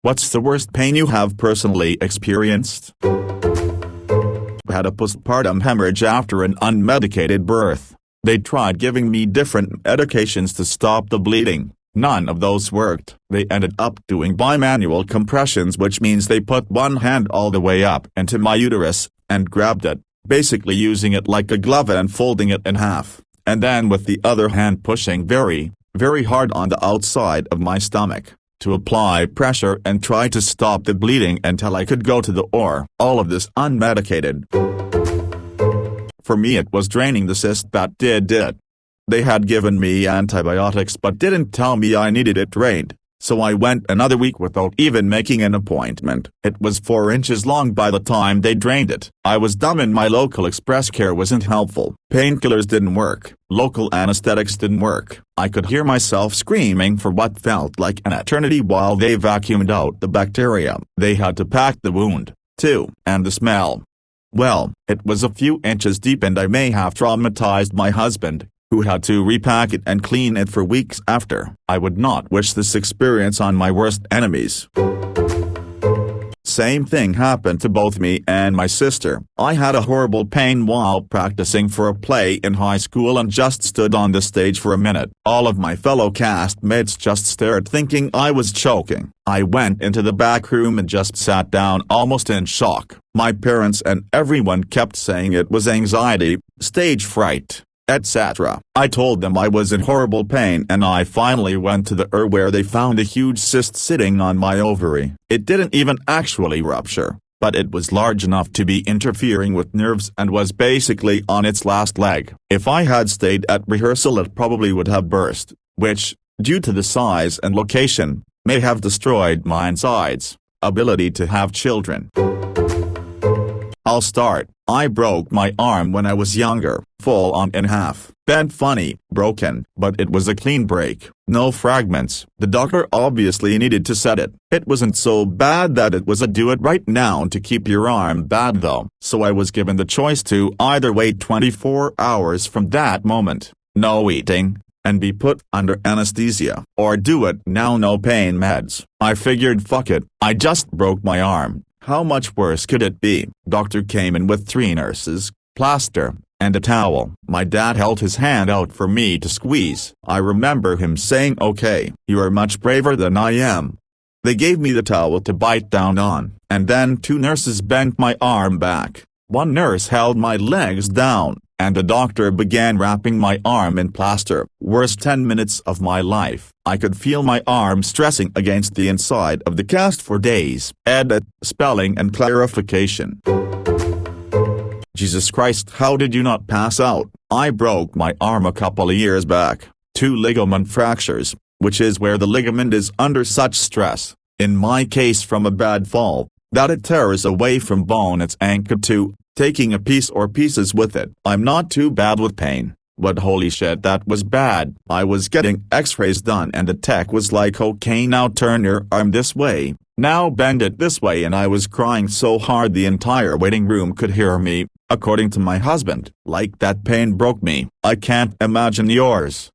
What's the worst pain you have personally experienced? Had a postpartum hemorrhage after an unmedicated birth. They tried giving me different medications to stop the bleeding. None of those worked. They ended up doing bimanual compressions, which means they put one hand all the way up into my uterus, and grabbed it, basically using it like a glove and folding it in half, and then with the other hand pushing very, very hard on the outside of my stomach, to apply pressure and try to stop the bleeding until I could go to the OR. All of this unmedicated. For me it was draining the cyst that did it. They had given me antibiotics but didn't tell me I needed it drained, so I went another week without even making an appointment. It was 4 inches long by the time they drained it. I was dumb and my local express care wasn't helpful. Painkillers didn't work. Local anesthetics didn't work. I could hear myself screaming for what felt like an eternity while they vacuumed out the bacteria. They had to pack the wound, too, and the smell. Well, it was a few inches deep and I may have traumatized my husband, who had to repack it and clean it for weeks after. I would not wish this experience on my worst enemies. Same thing happened to both me and my sister. I had a horrible pain while practicing for a play in high school and just stood on the stage for a minute. All of my fellow castmates just stared thinking I was choking. I went into the back room and just sat down almost in shock. My parents and everyone kept saying it was anxiety, stage fright, etc. I told them I was in horrible pain and I finally went to the ER where they found a huge cyst sitting on my ovary. It didn't even actually rupture, but it was large enough to be interfering with nerves and was basically on its last leg. If I had stayed at rehearsal it probably would have burst, which, due to the size and location, may have destroyed my insides, ability to have children. I'll start. I broke my arm when I was younger, full on in half. Bent funny, broken, but it was a clean break, no fragments. The doctor obviously needed to set it. It wasn't so bad that it was a do it right now to keep your arm bad though. So I was given the choice to either wait 24 hours from that moment, no eating, and be put under anesthesia, or do it now, no pain meds. I figured fuck it, I just broke my arm. How much worse could it be? Doctor came in with 3 nurses, plaster, and a towel. My dad held his hand out for me to squeeze. I remember him saying, "Okay, you are much braver than I am." They gave me the towel to bite down on, and then 2 nurses bent my arm back. 1 nurse held my legs down, and the doctor began wrapping my arm in plaster. Worst 10 minutes of my life. I could feel my arm stressing against the inside of the cast for days. Edit, spelling and clarification. Jesus Christ, how did you not pass out? I broke my arm a couple of years back. 2 ligament fractures, which is where the ligament is under such stress, in my case from a bad fall, that it tears away from bone it's anchored to, taking a piece or pieces with it. I'm not too bad with pain, but holy shit that was bad. I was getting x-rays done and the tech was like, "Okay, now turn your arm this way, now bend it this way," and I was crying so hard the entire waiting room could hear me, according to my husband. Like that pain broke me. I can't imagine yours.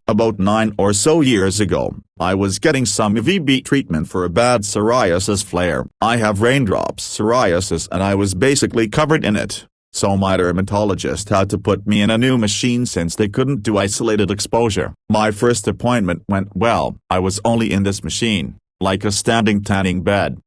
About 9 or so years ago, I was getting some UVB treatment for a bad psoriasis flare. I have raindrops psoriasis and I was basically covered in it, so my dermatologist had to put me in a new machine since they couldn't do isolated exposure. My first appointment went well. I was only in this machine, like a standing tanning bed.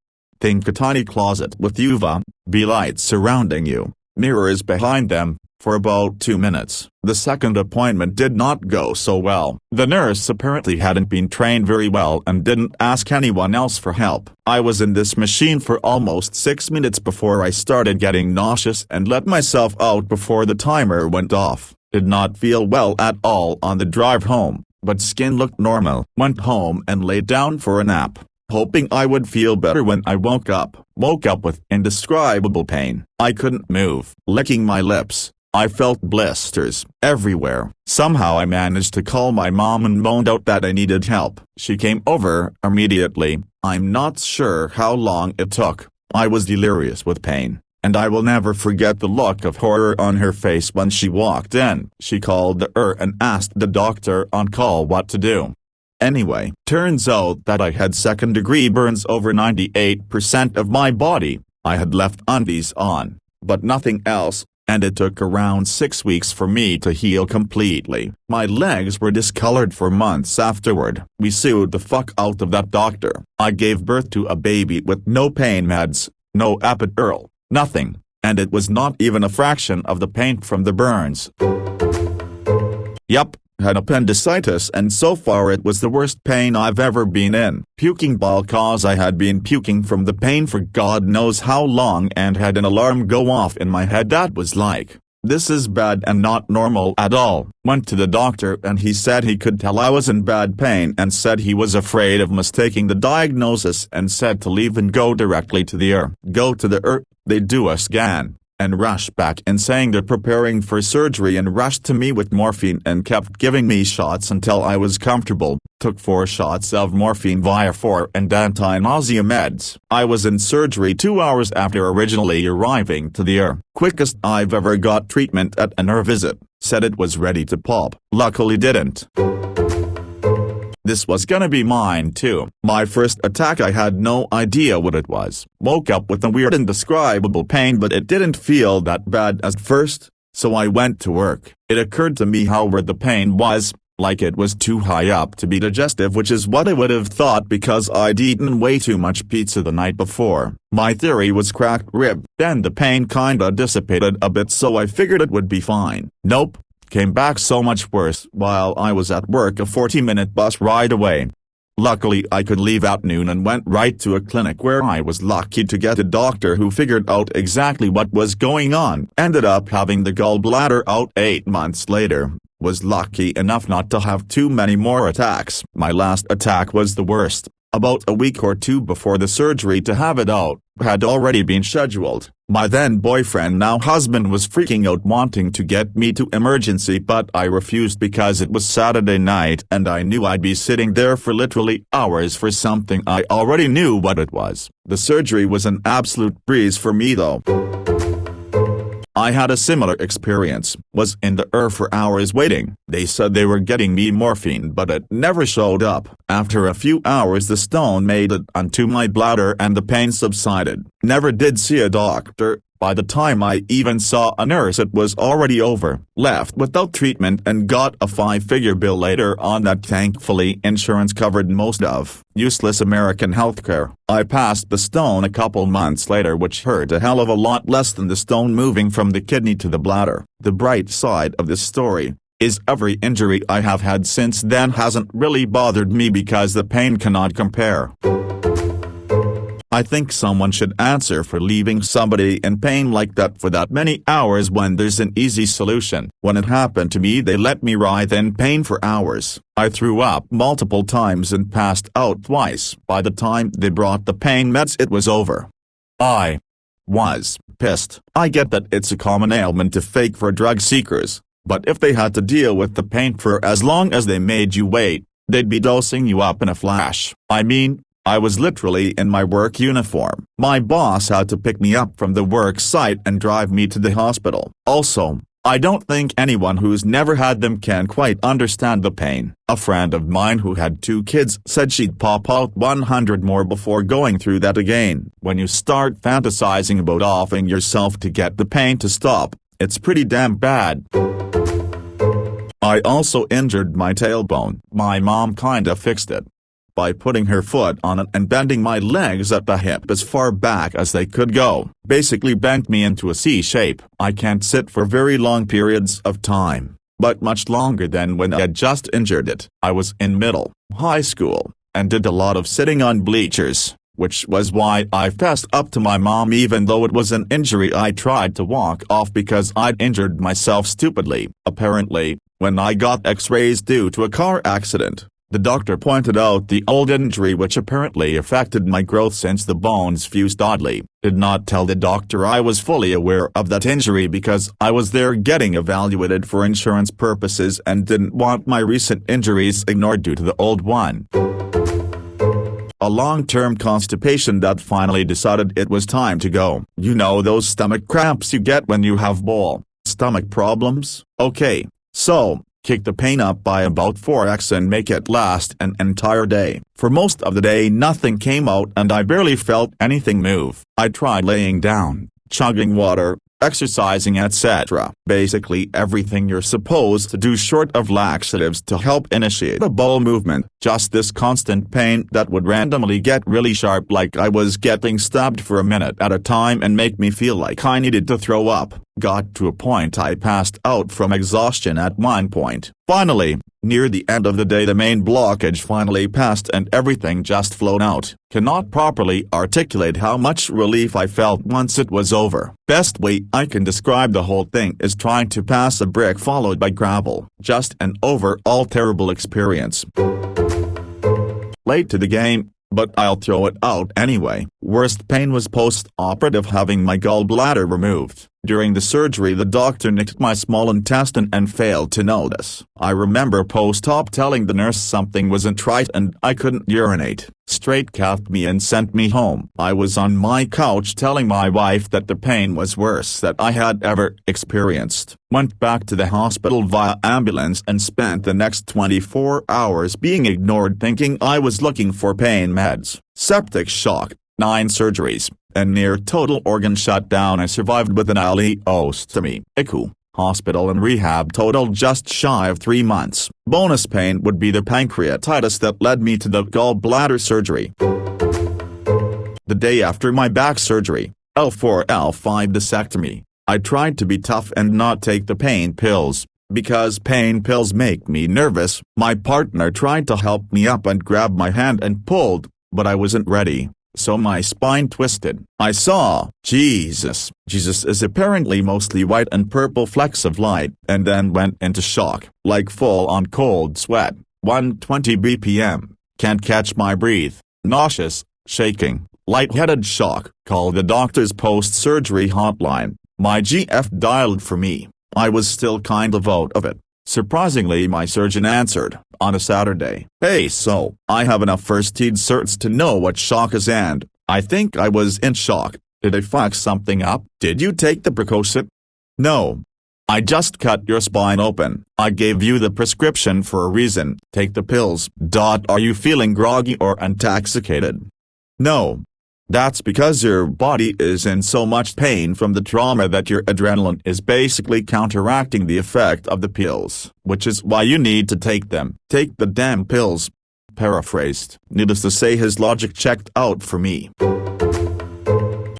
Think a tiny closet with UVB lights surrounding you, mirrors behind them, for about 2 minutes. The second appointment did not go so well. The nurse apparently hadn't been trained very well and didn't ask anyone else for help. I was in this machine for almost 6 minutes before I started getting nauseous and let myself out before the timer went off. Did not feel well at all on the drive home, but skin looked normal. Went home and laid down for a nap, hoping I would feel better when I woke up. Woke up with indescribable pain. I couldn't move. Licking my lips, I felt blisters everywhere. Somehow I managed to call my mom and moaned out that I needed help. She came over immediately. I'm not sure how long it took. I was delirious with pain, and I will never forget the look of horror on her face when she walked in. She called the ER and asked the doctor on call what to do. Anyway, turns out that I had second-degree burns over 98% of my body. I had left undies on, but nothing else, and it took around 6 weeks for me to heal completely. My legs were discolored for months afterward. We sued the fuck out of that doctor. I gave birth to a baby with no pain meds, no epidural, nothing, and it was not even a fraction of the pain from the burns. Yup, had appendicitis, and so far it was the worst pain I've ever been in. Puking ball cause I had been puking from the pain for God knows how long and had an alarm go off in my head that was like, this is bad and not normal at all. Went to the doctor and he said he could tell I was in bad pain and said he was afraid of mistaking the diagnosis and said to leave and go directly to the ER. Go to the ER, they do a scan, and rush back in saying they're preparing for surgery and rushed to me with morphine and kept giving me shots until I was comfortable. Took 4 shots of morphine via 4 and anti-nausea meds. I was in surgery 2 hours after originally arriving to the ER. Quickest I've ever got treatment at an ER visit. Said it was ready to pop. Luckily didn't. This was gonna be mine too. My first attack, I had no idea what it was. Woke up with a weird indescribable pain, but it didn't feel that bad at first, so I went to work. It occurred to me how weird the pain was, like it was too high up to be digestive, which is what I would have thought because I'd eaten way too much pizza the night before. My theory was cracked rib. Then the pain kinda dissipated a bit, so I figured it would be fine. Nope. Came back so much worse while I was at work, a 40-minute bus ride away. Luckily I could leave at noon and went right to a clinic where I was lucky to get a doctor who figured out exactly what was going on. Ended up having the gallbladder out 8 months later. Was lucky enough not to have too many more attacks. My last attack was the worst. About a week or 2 before the surgery to have it out, had already been scheduled. My then boyfriend, now husband, was freaking out wanting to get me to emergency, but I refused because it was Saturday night and I knew I'd be sitting there for literally hours for something I already knew what it was. The surgery was an absolute breeze for me though. I had a similar experience. Was in the ER for hours waiting. They said they were getting me morphine, but it never showed up. After a few hours the stone made it onto my bladder and the pain subsided. Never did see a doctor. By the time I even saw a nurse it was already over. Left without treatment and got a 5-figure bill later on that thankfully insurance covered most of. Useless American healthcare. I passed the stone a couple months later, which hurt a hell of a lot less than the stone moving from the kidney to the bladder. The bright side of this story is every injury I have had since then hasn't really bothered me because the pain cannot compare. I think someone should answer for leaving somebody in pain like that for that many hours when there's an easy solution. When it happened to me they let me writhe in pain for hours. I threw up multiple times and passed out twice. By the time they brought the pain meds it was over. I was pissed. I get that it's a common ailment to fake for drug seekers, but if they had to deal with the pain for as long as they made you wait, they'd be dosing you up in a flash. I mean, I was literally in my work uniform. My boss had to pick me up from the work site and drive me to the hospital. Also, I don't think anyone who's never had them can quite understand the pain. A friend of mine who had 2 kids said she'd pop out 100 more before going through that again. When you start fantasizing about offing yourself to get the pain to stop, it's pretty damn bad. I also injured my tailbone. My mom kinda fixed it by putting her foot on it and bending my legs at the hip as far back as they could go. Basically bent me into a C shape. I can't sit for very long periods of time, but much longer than when I had just injured it. I was in middle high school, and did a lot of sitting on bleachers, which was why I fessed up to my mom even though it was an injury I tried to walk off because I'd injured myself stupidly. Apparently, when I got x-rays due to a car accident, the doctor pointed out the old injury which apparently affected my growth since the bones fused oddly. Did not tell the doctor I was fully aware of that injury because I was there getting evaluated for insurance purposes and didn't want my recent injuries ignored due to the old one. A long-term constipation that finally decided it was time to go. You know those stomach cramps you get when you have bowel, stomach problems? Okay, so kick the pain up by about 4x and make it last an entire day. For most of the day nothing came out and I barely felt anything move. I tried laying down, chugging water, exercising, etc. Basically everything you're supposed to do short of laxatives to help initiate a bowel movement. Just this constant pain that would randomly get really sharp like I was getting stabbed for a minute at a time and make me feel like I needed to throw up. Got to a point I passed out from exhaustion at one point. Finally, near the end of the day the main blockage finally passed and everything just flowed out. Cannot properly articulate how much relief I felt once it was over. Best way I can describe the whole thing is trying to pass a brick followed by gravel. Just an overall terrible experience. Late to the game, but I'll throw it out anyway. Worst pain was post-operative, having my gallbladder removed. During the surgery the doctor nicked my small intestine and failed to notice. I remember post-op telling the nurse something wasn't right and I couldn't urinate. Straight cuffed me and sent me home. I was on my couch telling my wife that the pain was worse that I had ever experienced. Went back to the hospital via ambulance and spent the next 24 hours being ignored, thinking I was looking for pain meds. Septic shock, 9 surgeries, and near total organ shutdown. I survived with an ileostomy, ICU. Hospital and rehab total just shy of 3 months. Bonus pain would be the pancreatitis that led me to the gallbladder surgery. The day after my back surgery, L4-L5 discectomy, I tried to be tough and not take the pain pills, because pain pills make me nervous. My partner tried to help me up and grabbed my hand and pulled, but I wasn't ready. So my spine twisted. I saw Jesus. Jesus is apparently mostly white and purple flecks of light, and then went into shock, like full-on cold sweat, 120 BPM, can't catch my breath, nauseous, shaking, lightheaded shock. Called the doctor's post-surgery hotline. My GF dialed for me. I was still kind of out of it. Surprisingly my surgeon answered, on a Saturday. Hey, so, I have enough first aid certs to know what shock is and, I think I was in shock. Did I fuck something up? Did you take the precaution? No. I just cut your spine open. I gave you the prescription for a reason. Take the pills. Are you feeling groggy or intoxicated? No. That's because your body is in so much pain from the trauma that your adrenaline is basically counteracting the effect of the pills, which is why you need to take them. Take the damn pills. Paraphrased. Needless to say his logic checked out for me.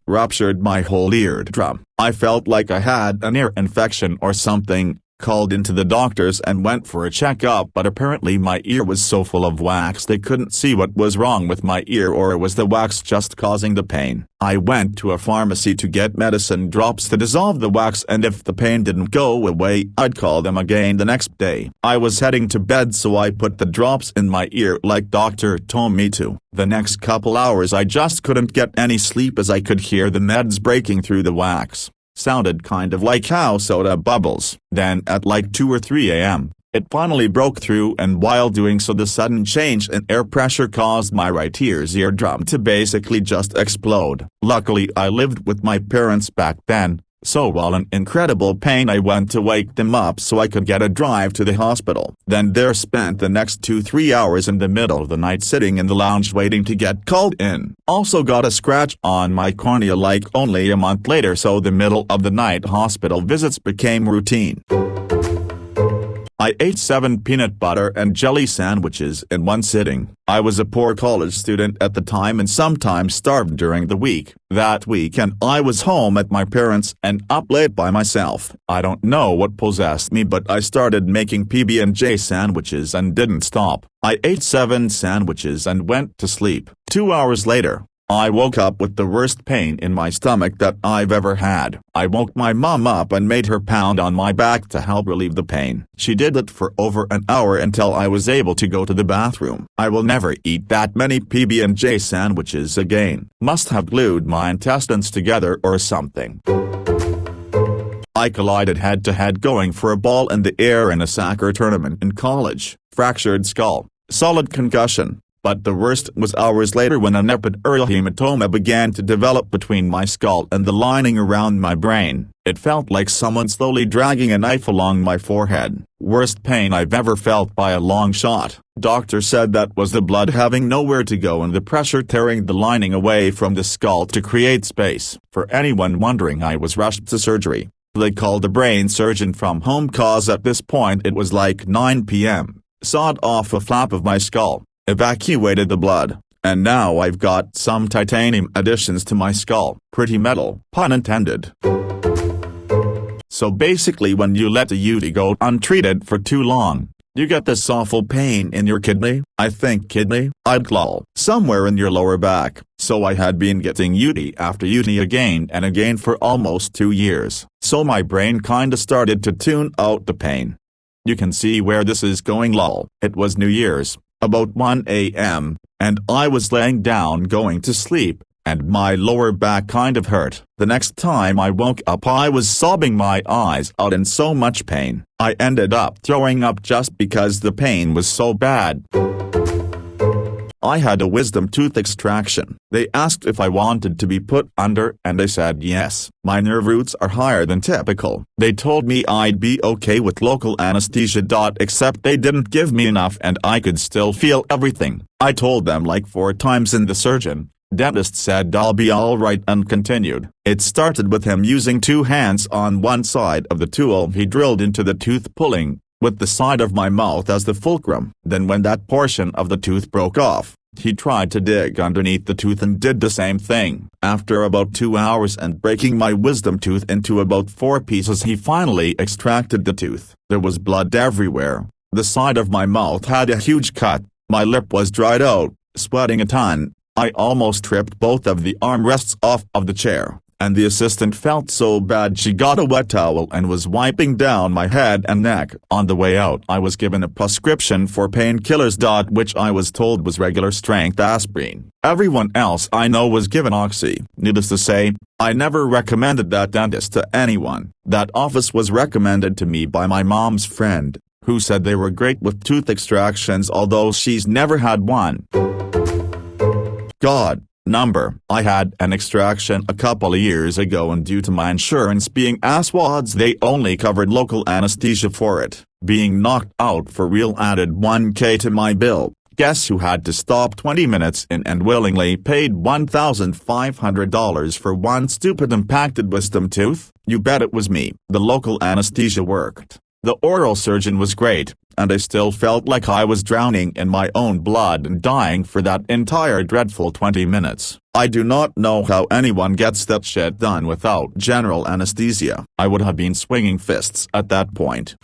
Ruptured my whole eardrum. I felt like I had an ear infection or something. Called into the doctors and went for a checkup, but apparently my ear was so full of wax they couldn't see what was wrong with my ear, or was the wax just causing the pain. I went to a pharmacy to get medicine drops to dissolve the wax, and if the pain didn't go away I'd call them again the next day. I was heading to bed, so I put the drops in my ear like doctor told me to. The next couple hours I just couldn't get any sleep as I could hear the meds breaking through the wax. Sounded kind of like how soda bubbles. Then at like 2 or 3 a.m., it finally broke through, and while doing so the sudden change in air pressure caused my right eardrum to basically just explode. Luckily I lived with my parents back then, so while in incredible pain I went to wake them up so I could get a drive to the hospital. Then there spent the next 2-3 hours in the middle of the night sitting in the lounge waiting to get called in. Also got a scratch on my cornea like only a month later, so the middle of the night hospital visits became routine. I ate 7 peanut butter and jelly sandwiches in one sitting. I was a poor college student at the time and sometimes starved during the week. That weekend I was home at my parents' and up late by myself. I don't know what possessed me, but I started making PB&J sandwiches and didn't stop. I ate 7 sandwiches and went to sleep. 2 hours later, I woke up with the worst pain in my stomach that I've ever had. I woke my mom up and made her pound on my back to help relieve the pain. She did it for over an hour until I was able to go to the bathroom. I will never eat that many PB&J sandwiches again. Must have glued my intestines together or something. I collided head-to-head going for a ball in the air in a soccer tournament in college. Fractured skull. Solid concussion. but the worst was hours later when an epidural hematoma began to develop between my skull and the lining around my brain. It felt like someone slowly dragging a knife along my forehead. Worst pain I've ever felt by a long shot. Doctor said that was the blood having nowhere to go and the pressure tearing the lining away from the skull to create space. For anyone wondering, I was rushed to surgery. They called a brain surgeon from home cause at this point it was like 9 p.m. Sawed off a flap of my skull, evacuated the blood, and now I've got some titanium additions to my skull. Pretty metal, pun intended. So basically when you let the UTI go untreated for too long, you get this awful pain in your kidney, somewhere in your lower back. So I had been getting UTI after UTI again and again for almost 2 years. So my brain kinda started to tune out the pain. You can see where this is going lol. It was New Year's, about 1 a.m., and I was laying down going to sleep, and my lower back kind of hurt. The next time I woke up I was sobbing my eyes out in so much pain. I ended up throwing up just because the pain was so bad. I had a wisdom tooth extraction. They asked if I wanted to be put under and I said yes. My nerve roots are higher than typical. They told me I'd be okay with local anesthesia. Except they didn't give me enough and I could still feel everything. I told them like 4 times and the dentist said I'll be alright and continued. It started with him using 2 hands on one side of the tool he drilled into the tooth, pulling with the side of my mouth as the fulcrum. Then when that portion of the tooth broke off, he tried to dig underneath the tooth and did the same thing. After about 2 hours and breaking my wisdom tooth into about 4 pieces, he finally extracted the tooth. There was blood everywhere. The side of my mouth had a huge cut. My lip was dried out, sweating a ton. I almost tripped both of the armrests off of the chair, and the assistant felt so bad she got a wet towel and was wiping down my head and neck. On the way out I was given a prescription for painkillers, which I was told was regular strength aspirin. Everyone else I know was given Oxy. Needless to say, I never recommended that dentist to anyone. That office was recommended to me by my mom's friend, who said they were great with tooth extractions although she's never had one. I had an extraction a couple of years ago and due to my insurance being asswads they only covered local anesthesia for it. Being knocked out for real added $1,000 to my bill. Guess who had to stop 20 minutes in and willingly paid $1,500 for one stupid impacted wisdom tooth? You bet it was me. The local anesthesia worked. The oral surgeon was great, and I still felt like I was drowning in my own blood and dying for that entire dreadful 20 minutes. I do not know how anyone gets that shit done without general anesthesia. I would have been swinging fists at that point.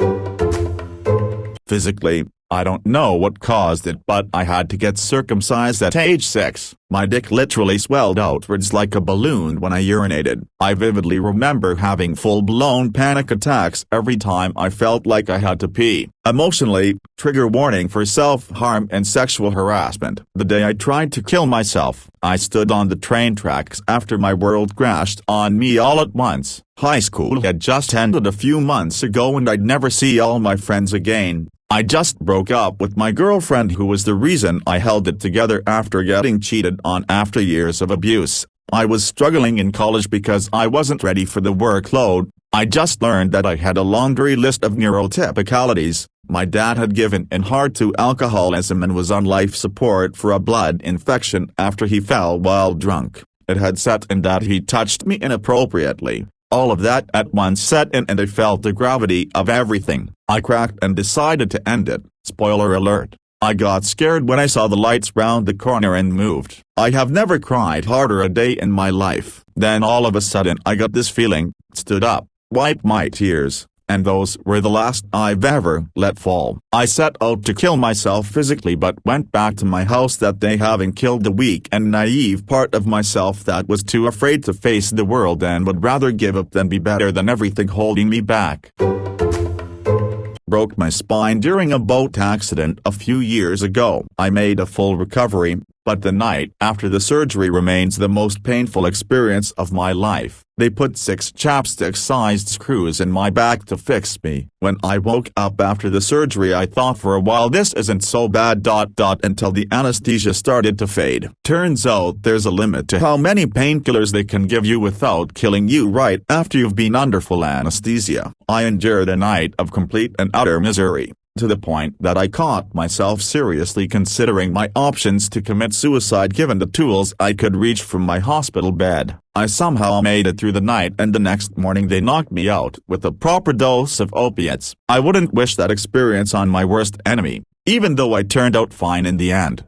Physically, I don't know what caused it, but I had to get circumcised at age 6. My dick literally swelled outwards like a balloon when I urinated. I vividly remember having full-blown panic attacks every time I felt like I had to pee. Emotionally, trigger warning for self-harm and sexual harassment. The day I tried to kill myself, I stood on the train tracks after my world crashed on me all at once. High school had just ended a few months ago and I'd never see all my friends again. I just broke up with my girlfriend who was the reason I held it together after getting cheated on after years of abuse. I was struggling in college because I wasn't ready for the workload. I just learned that I had a laundry list of neurotypicalities. My dad had given in hard to alcoholism and was on life support for a blood infection after he fell while drunk. It had set in that he touched me inappropriately. All of that at once set in and I felt the gravity of everything. I cracked and decided to end it. Spoiler alert. I got scared when I saw the lights round the corner and moved. I have never cried harder a day in my life. Then all of a sudden I got this feeling, stood up, wiped my tears, and those were the last I've ever let fall. I set out to kill myself physically but went back to my house that day having killed the weak and naive part of myself that was too afraid to face the world and would rather give up than be better than everything holding me back. Broke my spine during a boat accident a few years ago. I made a full recovery, but the night after the surgery remains the most painful experience of my life. They put 6 chapstick-sized screws in my back to fix me. When I woke up after the surgery, I thought for a while this isn't so bad. Until the anesthesia started to fade. Turns out there's a limit to how many painkillers they can give you without killing you right after you've been under full anesthesia. I endured a night of complete and utter misery, to the point that I caught myself seriously considering my options to commit suicide given the tools I could reach from my hospital bed. I somehow made it through the night, and the next morning they knocked me out with a proper dose of opiates. I wouldn't wish that experience on my worst enemy, even though I turned out fine in the end.